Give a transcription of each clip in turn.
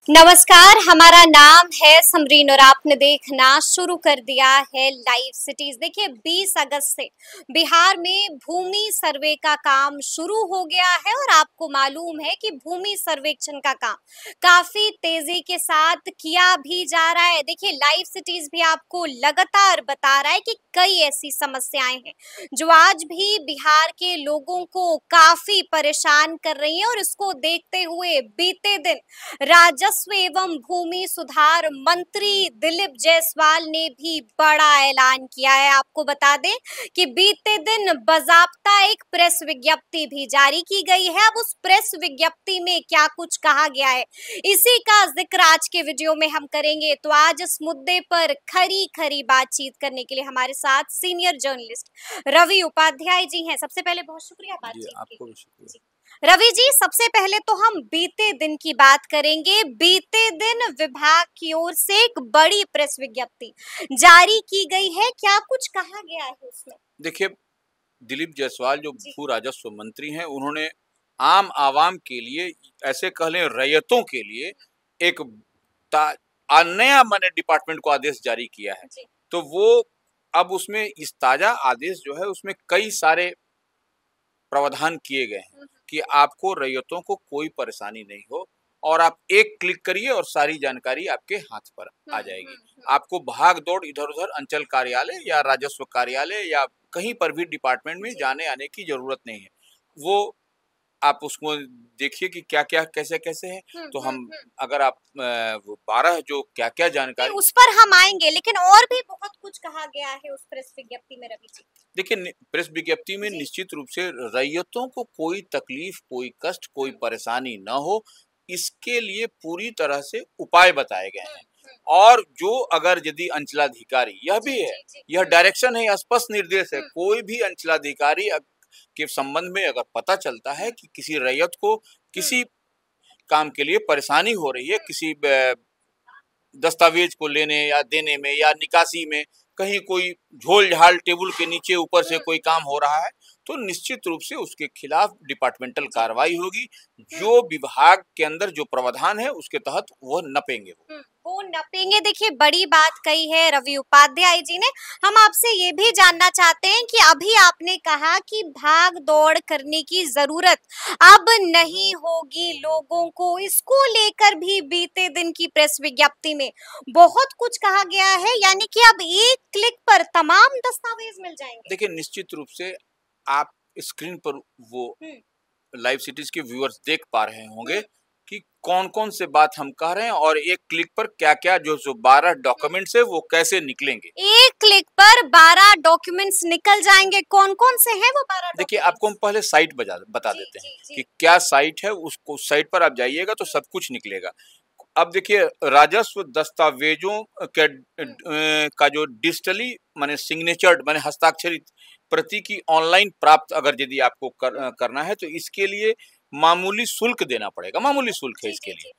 नमस्कार, हमारा नाम है समरीन और आपने देखना शुरू कर दिया है लाइव सिटीज। देखिए 20 अगस्त से बिहार में भूमि सर्वे का काम शुरू हो गया है और आपको मालूम है कि भूमि सर्वेक्षण का काम काफी तेजी के साथ किया भी जा रहा है। देखिए लाइव सिटीज भी आपको लगातार बता रहा है कि कई ऐसी समस्याएं हैं जो आज भी बिहार के लोगों को काफी परेशान कर रही हैं और इसको देखते हुए बीते दिन राजस्व एवं भूमि सुधार मंत्री दिलीप जायसवाल ने भी बड़ा ऐलान किया है। आपको बता दें कि बीते दिन बाकायदा एक प्रेस विज्ञप्ति भी जारी की गई है। अब उस प्रेस विज्ञप्ति में क्या कुछ कहा गया है, इसी का जिक्र आज के वीडियो में हम करेंगे। तो आज इस मुद्दे पर खरी खरी बातचीत करने के लिए हमारे साथ सीनियर जर्नलिस्ट रवि उपाध्याय जी हैं। सबसे पहले बहुत शुक्रिया बातचीत के लिए। रवि जी, सबसे पहले तो हम बीते दिन की बात करेंगे। बीते दिन विभाग की ओर से एक बड़ी प्रेस विज्ञप्ति जारी की गई है, क्या कुछ कहा गया है उसमें? देखिए, दिलीप जायसवाल जो भू राजस्व मंत्री हैं, उन्होंने आम आवाम के लिए, ऐसे कह लें रैयतों के लिए, एक नया मैंने डिपार्टमेंट को आदेश जारी किया है। तो वो अब उसमें इस ताजा आदेश जो है उसमें कई सारे प्रावधान किए गए हैं कि आपको रैयतों को कोई परेशानी नहीं हो और आप एक क्लिक करिए और सारी जानकारी आपके हाथ पर आ जाएगी। आपको भाग दौड़ इधर उधर अंचल कार्यालय या राजस्व कार्यालय या कहीं पर भी डिपार्टमेंट में जाने आने की जरूरत नहीं है। वो आप उसको देखिए कि क्या क्या कैसे कैसे है। तो हम अगर आप 12 जो क्या क्या जानकारी उस पर हम आएंगे, लेकिन और भी बहुत कुछ कहा गया है उस प्रेस विज्ञप्ति में रवि जी। देखिए, प्रेस विज्ञप्ति में निश्चित रूप से रैयतों को कोई तकलीफ, कोई कष्ट, कोई परेशानी न हो, इसके लिए पूरी तरह से उपाय बताए गए हैं। और जो अगर यदि अंचलाधिकारी, यह भी है, यह डायरेक्शन है, स्पष्ट निर्देश है, कोई भी अंचलाधिकारी के संबंध में अगर पता चलता है कि किसी रैयत को किसी काम के लिए परेशानी हो रही है, किसी दस्तावेज को लेने या देने में या निकासी में, कहीं कोई झोल झाल टेबल के नीचे ऊपर से कोई काम हो रहा है, तो निश्चित रूप से उसके खिलाफ डिपार्टमेंटल कार्रवाई होगी। जो विभाग के अंदर जो प्रावधान है उसके तहत वो नपेंगे वो नपेंगे। देखिए बड़ी बात कही है रवि उपाध्याय जी ने। हम आपसे ये भी जानना चाहते हैं कि अभी आपने कहा कि भाग दौड़ करने की जरूरत अब नहीं होगी लोगों को, इसको लेकर भी बीते दिन की प्रेस विज्ञप्ति में बहुत कुछ कहा गया है, यानी कि अब एक क्लिक पर तमाम दस्तावेज मिल जाएंगे। देखिए, निश्चित रूप से आप स्क्रीन पर वो लाइव सिटीज के व्यूअर्स देख पा रहे होंगे कि कौन कौन से बात हम कह रहे हैं और एक क्लिक पर क्या क्या जो 12 डॉक्यूमेंट्स है वो कैसे निकलेंगे। एक क्लिक पर 12 डॉक्यूमेंट्स निकल जाएंगे। कौन कौन से हैं वो 12? देखिए, आपको हम पहले साइट बता देते हैं कि क्या साइट है। उसको साइट पर आप जाइएगा तो सब कुछ निकलेगा। अब देखिए, राजस्व दस्तावेजों का जो डिजिटली माने सिग्नेचर्ड माने हस्ताक्षरित प्रति की ऑनलाइन प्राप्त अगर यदि आपको करना है तो इसके लिए मामूली शुल्क देना पड़ेगा। मामूली शुल्क है इसके लिए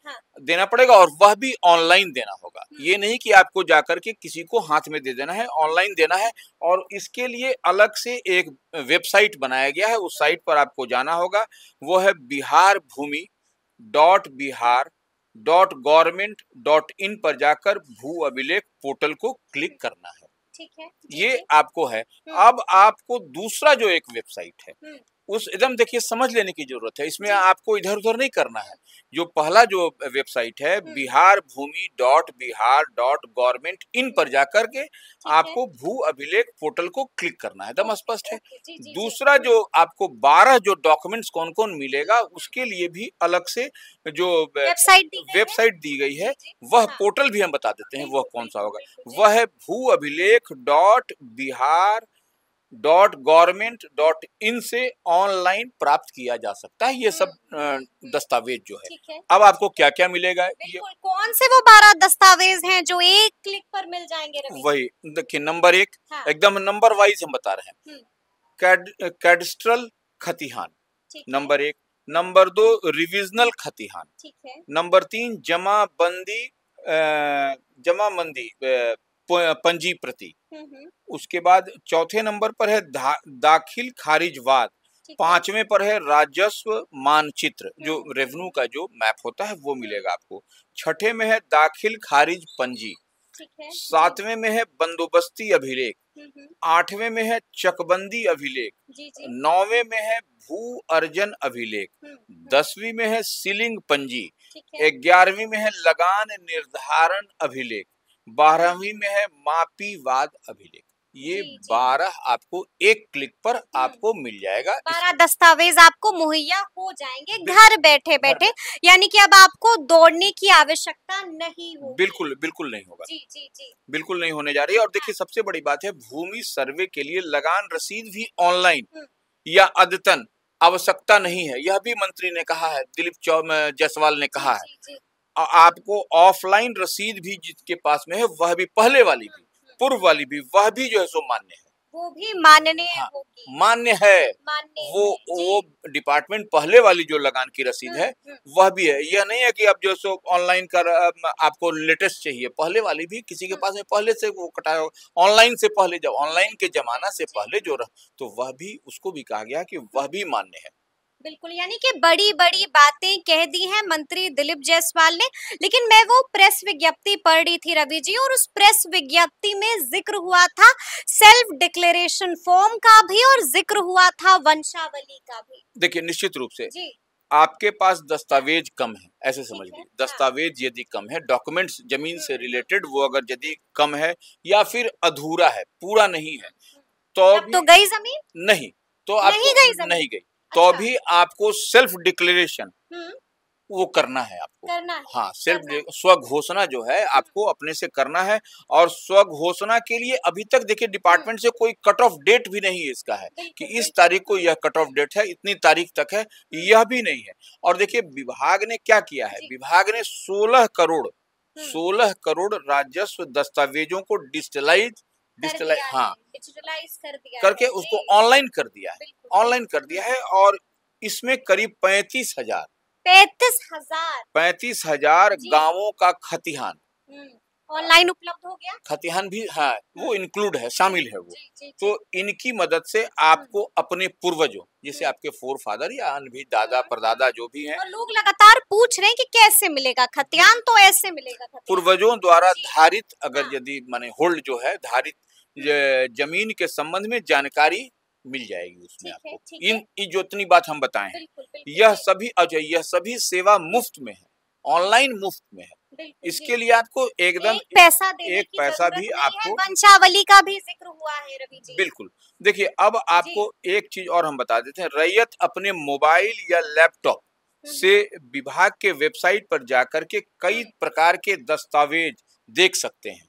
देना पड़ेगा और वह भी ऑनलाइन देना होगा। ये नहीं कि आपको जाकर के किसी को हाथ में दे देना है, ऑनलाइन देना है। और इसके लिए अलग से एक वेबसाइट बनाया गया है, उस साइट पर आपको जाना होगा। वो है biharbhumi.bihar.government.in पर जाकर भू अभिलेख पोर्टल को क्लिक करना है। ठीक है, ये आपको है। अब आपको दूसरा जो एक वेबसाइट है उस एकदम देखिए समझ लेने की जरूरत है। इसमें आपको इधर उधर नहीं करना है। जो पहला जो वेबसाइट है biharbhumi.bihar.government.in पर जाकर के आपको भू अभिलेख पोर्टल को क्लिक करना है। एकदम स्पष्ट है। दूसरा जो आपको 12 जो डॉक्यूमेंट्स कौन कौन मिलेगा उसके लिए भी अलग से जो वेबसाइट दी गई है, वह पोर्टल भी हम बता देते हैं वह कौन सा होगा। वह है भूअभिलेख.bihar.government.in से ऑनलाइन प्राप्त किया जा सकता है ये सब दस्तावेज जो है। अब आपको क्या क्या मिलेगा, ये कौन से वो 12 दस्तावेज हैं जो एक क्लिक पर मिल जाएंगे? वही देखिए, नंबर 1 एकदम नंबर वाइज हम बता रहे हैं। कैडस्ट्रल खतिहान नंबर 1, नंबर 2 रिविजनल खतिहान, नंबर 3 जमाबंदी पंजी प्रति। उसके बाद चौथे नंबर पर है दाखिल खारिजवाद पांचवें पर है राजस्व मानचित्र, जो रेवेन्यू का जो मैप होता है वो मिलेगा आपको। छठे में है दाखिल खारिज पंजी। सातवें में है बंदोबस्ती अभिलेख। आठवें में है चकबंदी अभिलेख। नौवें में है भू अर्जन अभिलेख। 10वीं में है सीलिंग पंजी। 11वीं में है लगान निर्धारण अभिलेख। 12वीं में है मापीवाद अभिलेख। ये 12 आपको एक क्लिक पर आपको मिल जाएगा। 12 दस्तावेज आपको मुहैया हो जाएंगे घर बैठे बैठे, यानी कि अब आपको दौड़ने की आवश्यकता नहीं होगी। बिल्कुल बिल्कुल नहीं होगा। जी जी जी, बिल्कुल नहीं होने जा रही है। और देखिए सबसे बड़ी बात है, भूमि सर्वे के लिए लगान रसीद भी ऑनलाइन या अद्यतन आवश्यकता नहीं है, यह भी मंत्री ने कहा है, दिलीप जायसवाल ने कहा है। आपको ऑफलाइन रसीद भी जिसके पास में है, वह भी पहले वाली भी पूर्व वाली भी, वह भी जो है सो मान्य है, वो भी माननीय होगी। मान्य है। वो डिपार्टमेंट पहले वाली जो लगान की रसीद है वह भी है। यह नहीं है कि अब जो सो ऑनलाइन कर आपको लेटेस्ट चाहिए, पहले वाली भी किसी के पास में पहले से वो कटाया ऑनलाइन से पहले, जब ऑनलाइन के जमाना से पहले जो तो वह भी, उसको भी कहा गया कि वह भी मान्य है। बिल्कुल, यानी कि बड़ी बड़ी बातें कह दी हैं मंत्री दिलीप जायसवाल ने। लेकिन मैं वो प्रेस विज्ञप्ति पढ़ रही थी रवि जी, और उस प्रेस विज्ञप्ति में जिक्र हुआ था सेल्फ डिक्लेरेशन फॉर्म का भी और जिक्र हुआ था वंशावली का भी। देखिए निश्चित रूप से जी, आपके पास दस्तावेज कम है, ऐसे समझ लीजिए। दस्तावेज यदि कम है, डॉक्यूमेंट्स जमीन से रिलेटेड वो अगर यदि कम है या फिर अधूरा है, पूरा नहीं है, तो गई जमीन नहीं, तो आपको नहीं गई, तो भी आपको सेल्फ डिक्लेरेशन वो करना है आपको। हाँ, सेल्फ स्व घोषणा जो है आपको अपने से करना है। और स्व घोषणा के लिए अभी तक देखिए डिपार्टमेंट से कोई कट ऑफ डेट भी नहीं इसका है कि इस तारीख को यह कट ऑफ डेट है, इतनी तारीख तक है, यह भी नहीं है। और देखिए विभाग ने क्या किया है, विभाग ने 16 करोड़ राजस्व दस्तावेजों को डिजिटलाइज करके उसको ऑनलाइन कर दिया है, ऑनलाइन कर दिया है। और इसमें करीब 35,000 गांवों का खतिहान ऑनलाइन उपलब्ध हो गया। खतिहान भी वो इंक्लूड है, शामिल है वो। तो इनकी मदद से आपको अपने पूर्वजों, जैसे आपके फोर फादर या अन्य भी दादा परदादा जो भी हैं, और लोग लगातार पूछ रहे हैं कि कैसे मिलेगा खतियान, तो ऐसे मिलेगा खतियान। पूर्वजों द्वारा धारित, अगर यदि माने होल्ड जो है धारित जमीन के संबंध में जानकारी मिल जाएगी उसमें आपको। इन जो इतनी बात हम बताए हैं, यह सभी सेवा मुफ्त में है, ऑनलाइन मुफ्त में है। इसके लिए आपको एकदम एक पैसा भी आपको, वंशावली का भी जिक्र हुआ है रवि जी। बिल्कुल। देखिए अब आपको एक चीज और हम बता देते हैं, रैयत अपने मोबाइल या लैपटॉप से विभाग के वेबसाइट पर जाकर के कई प्रकार के दस्तावेज देख सकते हैं।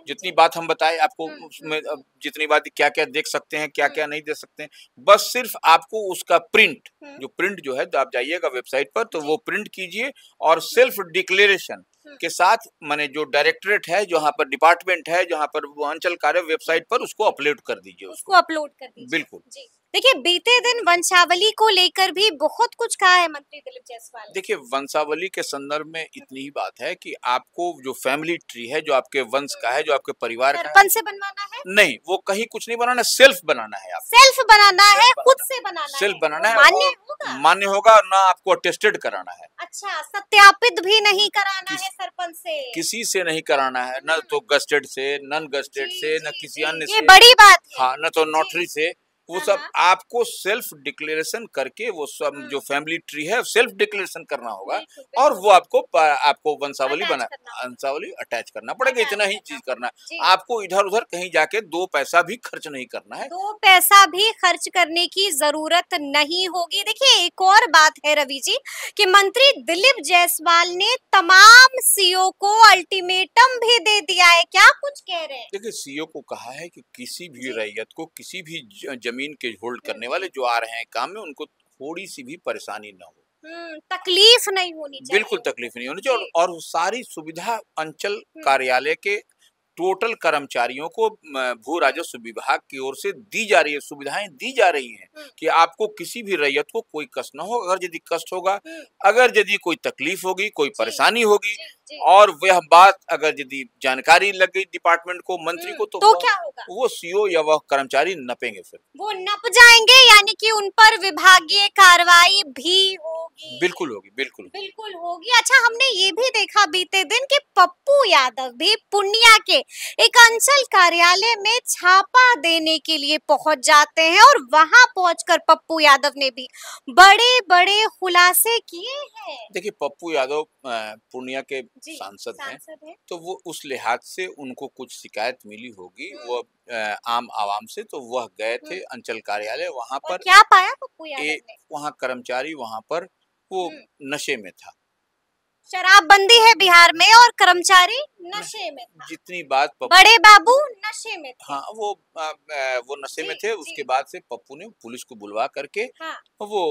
जितनी बात हम बताए आपको, उसमें जितनी बात क्या क्या देख सकते हैं, क्या क्या नहीं देख सकते हैं, बस सिर्फ आपको उसका प्रिंट, जो प्रिंट जो है, तो आप जाइएगा वेबसाइट पर तो वो प्रिंट कीजिए और सेल्फ डिक्लेरेशन के साथ, माने जो डायरेक्टरेट है, जहाँ पर डिपार्टमेंट है, जहाँ पर वो अंचल कार्य वेबसाइट पर उसको अपलोड कर दीजिए, उसको अपलोड कर दीजिए। बिल्कुल। देखिए बीते दिन वंशावली को लेकर भी बहुत कुछ कहा है मंत्री दिलीप जायसवाल ने। देखिए वंशावली के संदर्भ में इतनी ही बात है कि आपको जो फैमिली ट्री है, जो आपके वंश का है, जो आपके परिवार का सरपंच से बनवाना है, नहीं, वो कहीं कुछ नहीं बनाना, सेल्फ बनाना है। आप सेल्फ बनाना है, खुद से बनाना है, सेल्फ बनाना है, मान्य होगा ना, आपको अटेस्टेड कराना है। अच्छा, सत्यापित भी नहीं कराना है सरपंच से, किसी से नहीं कराना है, न तो गस्टेड से, नॉन गस्टेड से, न किसी अन्य से, ये बड़ी बात है। हाँ, न तो नोटरी से, वो सब आपको सेल्फ डिक्लेरेशन करके, वो सब जो फैमिली ट्री है सेल्फ डिक्लेरेशन करना होगा, और वो आपको वंशावली अटैच करना पड़ेगा। इतना ही चीज करना है आपको, इधर उधर कहीं जाके 2 पैसा भी खर्च नहीं करना है, 2 पैसा भी खर्च करने की जरूरत नहीं होगी। देखिए एक और बात है रवि जी कि मंत्री दिलीप जायसवाल ने तमाम सीओ को अल्टीमेटम भी दे दिया है, क्या कुछ कह रहे हैं? देखिए सीओ को कहा है कि किसी भी रैयत को, किसी भी जमीन के होल्ड करने वाले जो आ रहे हैं काम में, उनको थोड़ी सी भी परेशानी न हो, तकलीफ नहीं होनी चाहिए, बिल्कुल तकलीफ नहीं होनी चाहिए। और सारी सुविधा अंचल कार्यालय के टोटल कर्मचारियों को भू राजस्व विभाग की ओर से दी जा रही है, सुविधाएं दी जा रही हैं कि आपको किसी भी रैयत को कोई कष्ट न हो। अगर यदि कष्ट होगा, अगर यदि कोई तकलीफ होगी, कोई परेशानी होगी, और वह बात अगर यदि जानकारी लग गई डिपार्टमेंट को, मंत्री को, तो क्या होगा? वो सीओ या वह कर्मचारी नपेंगे, फिर वो नप जाएंगे, यानी कि उन पर विभागीय कार्रवाई भी होगी। बिल्कुल होगी, बिल्कुल बिल्कुल होगी। अच्छा, हमने ये भी देखा बीते दिन कि पप्पू यादव भी पूर्णिया के एक अंचल कार्यालय में छापा देने के लिए पहुंच जाते हैं और वहां पहुंचकर पप्पू यादव ने भी बड़े बड़े खुलासे किए हैं। देखिए, पप्पू यादव पूर्णिया के सांसद हैं, तो वो उस लिहाज से उनको कुछ शिकायत मिली होगी वो आम आवाम से, तो वह गए थे अंचल कार्यालय। वहां पर क्या पाया पप्पू यादव ने? वहां कर्मचारी वहां पर वो नशे में था। शराबबंदी है बिहार में और कर्मचारी नशे में था। जितनी बात बड़े बाबू नशे में थे। हाँ, वो नशे में थे। उसके बाद से पप्पू ने पुलिस को बुलवा करके वो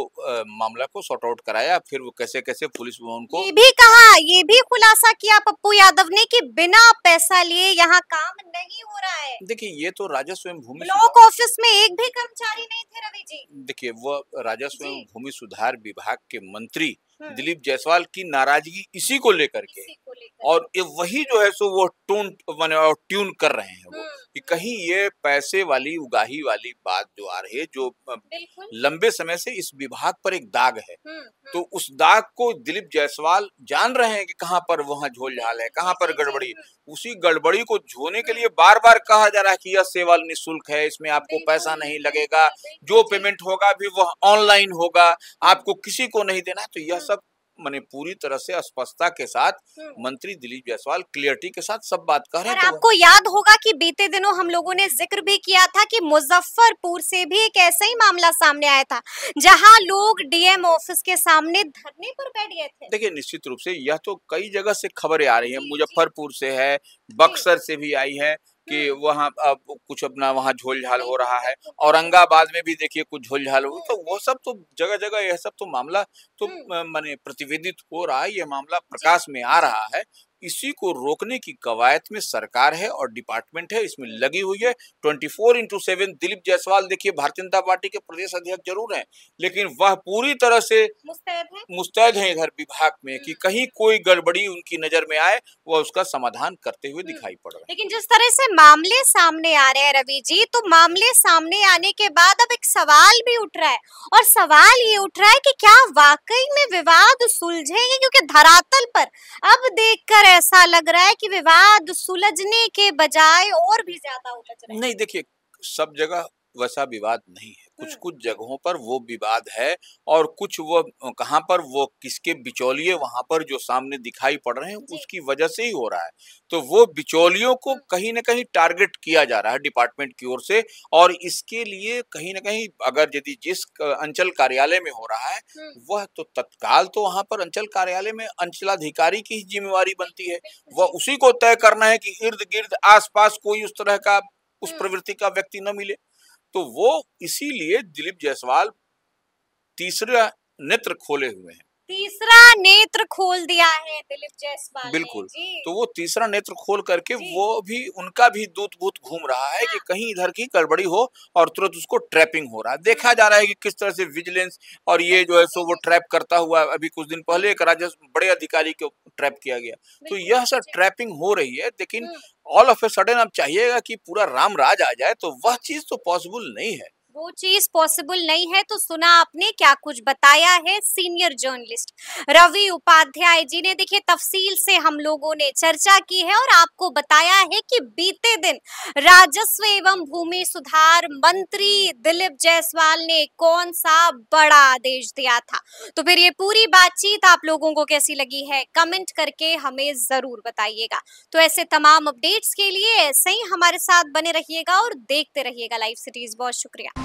मामला को सॉर्ट आउट कराया। फिर वो कैसे कैसे पुलिस उनको ये भी कहा, ये भी खुलासा किया पप्पू यादव ने कि बिना पैसा लिए यहाँ काम नहीं हो रहा है। देखिए, ये तो राजस्व एवं भूमि ब्लॉक ऑफिस में एक भी कर्मचारी नहीं थे रवि जी। देखिए, वो राजस्व एवं भूमि सुधार विभाग के मंत्री दिलीप जायसवाल की नाराजगी इसी को लेकर के, और ये वही जो है सो वो ट्यून कर रहे हैं वो कि कहीं ये पैसे वाली उगाही वाली बात जो आ रही है, जो लंबे समय से इस विभाग पर एक दाग है, तो उस दाग को दिलीप जायसवाल जान रहे हैं कि कहाँ पर वहाँ झोल झाल है, कहाँ पर गड़बड़ी। उसी गड़बड़ी को धोने के लिए बार बार कहा जा रहा है कि यह सेवा निःशुल्क है, इसमें आपको पैसा नहीं लगेगा, जो पेमेंट होगा भी वह ऑनलाइन होगा, आपको किसी को नहीं देना। तो यह सब माने पूरी तरह से स्पष्टता के साथ मंत्री दिलीप जायसवाल क्लियरिटी के साथ सब बात कर रहे हैं। और आपको याद होगा कि बीते दिनों हम लोगों ने जिक्र भी किया था कि मुजफ्फरपुर से भी एक ऐसा ही मामला सामने आया था, जहां लोग डीएम ऑफिस के सामने धरने पर बैठ गए थे। देखिए, निश्चित रूप से यह तो कई जगह से खबरें आ रही है, मुजफ्फरपुर से है, बक्सर से भी आई है कि वहाँ अब कुछ अपना वहाँ झोल झाल हो रहा है, औरंगाबाद में भी देखिए कुछ झोल झाल हो, तो वो सब तो जगह जगह यह सब तो मामला तो माने प्रतिवेदित हो रहा है, यह मामला प्रकाश में आ रहा है। इसी को रोकने की कवायद में सरकार है और डिपार्टमेंट है, इसमें लगी हुई है 24/7। दिलीप जायसवाल देखिए भारतीय जनता पार्टी के प्रदेश अध्यक्ष जरूर हैं, लेकिन वह पूरी तरह से मुस्तैद है इधर विभाग में कि कहीं कोई गड़बड़ी उनकी नजर में आए, वह उसका समाधान करते हुए दिखाई पड़ रहे हैं। लेकिन जिस तरह से मामले सामने आ रहे हैं रवि जी, तो मामले सामने आने के बाद अब एक सवाल भी उठ रहा है, और सवाल ये उठ रहा है कि क्या वाकई में विवाद सुलझेंगे, क्योंकि धरातल पर अब देखकर ऐसा लग रहा है कि विवाद सुलझने के बजाय और भी ज्यादा उलझ रहे हैं। नहीं, देखिए, सब जगह वैसा विवाद नहीं है, कुछ कुछ जगहों पर वो विवाद है, और कुछ वो कहाँ पर वो किसके बिचौलिए वहां पर जो सामने दिखाई पड़ रहे हैं उसकी वजह से ही हो रहा है। तो वो बिचौलियों को कहीं ना कहीं टारगेट किया जा रहा है डिपार्टमेंट की ओर से, और इसके लिए कहीं ना कहीं अगर यदि जिस अंचल कार्यालय में हो रहा है वह तो तत्काल तो वहां पर अंचल कार्यालय में अंचलाधिकारी की जिम्मेवारी बनती है, वह उसी को तय करना है कि इर्द गिर्द आसपास कोई उस तरह का उस प्रवृत्ति का व्यक्ति न मिले। तो वो इसीलिए दिलीप जायसवाल तीसरा नेत्र खोले हुए हैं। तीसरा नेत्र खोल दिया है दिलीप जायसवाल। बिल्कुल, तो वो तीसरा नेत्र खोल करके वो भी उनका भी दूत भूत घूम रहा है कि कहीं इधर की गड़बड़ी हो और तुरंत उसको ट्रैपिंग हो रहा है। देखा जा रहा है कि किस तरह से विजिलेंस और ये जो है सो वो ट्रैप करता हुआ, अभी कुछ दिन पहले एक राजस्व बड़े अधिकारी को ट्रैप किया गया, तो यह सब ट्रैपिंग हो रही है। लेकिन ऑल ऑफ ए सडन अब चाहिएगा कि पूरा राम राज आ जाए, तो वह चीज तो पॉसिबल नहीं है। वो चीज पॉसिबल नहीं है। तो सुना आपने क्या कुछ बताया है सीनियर जर्नलिस्ट रवि उपाध्याय जी ने। देखिए, तफसील से हम लोगों ने चर्चा की है और आपको बताया है कि बीते दिन राजस्व एवं भूमि सुधार मंत्री दिलीप जायसवाल ने कौन सा बड़ा आदेश दिया था। तो फिर ये पूरी बातचीत आप लोगों को कैसी लगी है, कमेंट करके हमें जरूर बताइएगा। तो ऐसे तमाम अपडेट्स के लिए ऐसे ही हमारे साथ बने रहिएगा और देखते रहिएगा लाइव सिटीज। बहुत शुक्रिया।